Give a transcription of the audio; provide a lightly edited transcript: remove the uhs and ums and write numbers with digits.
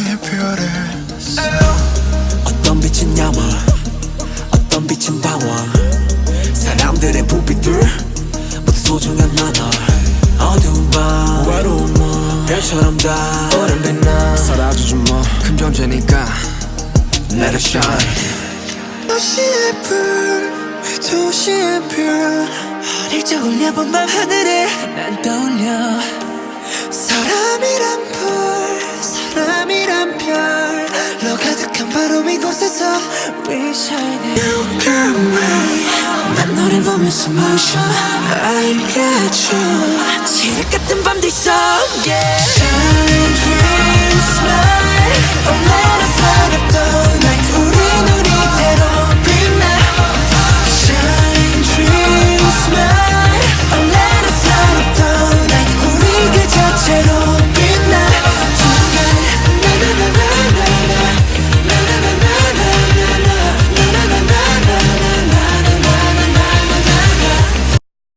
도시의 별에서 어떤 빛은 야물, 어떤 빛은 다워. 사람들의 부비들 모두 소중한 나널. 어두운 밤 외로운 몸 별처럼 다 오랜 빛나 사라지지 뭐 큰 존재니까 Let it shine. 도시의 불, 도시의 별 어릴 적 올려본 밤 하늘에 난 떠올려. 사람이란 불, 사람이란 별로 가득한 바로 이곳에서 We shining. You got me. 난 너를 보면서 마셔 I got you. 지옥 같은 밤들 속 yeah. Shine, dream, smile. Oh, let us light up the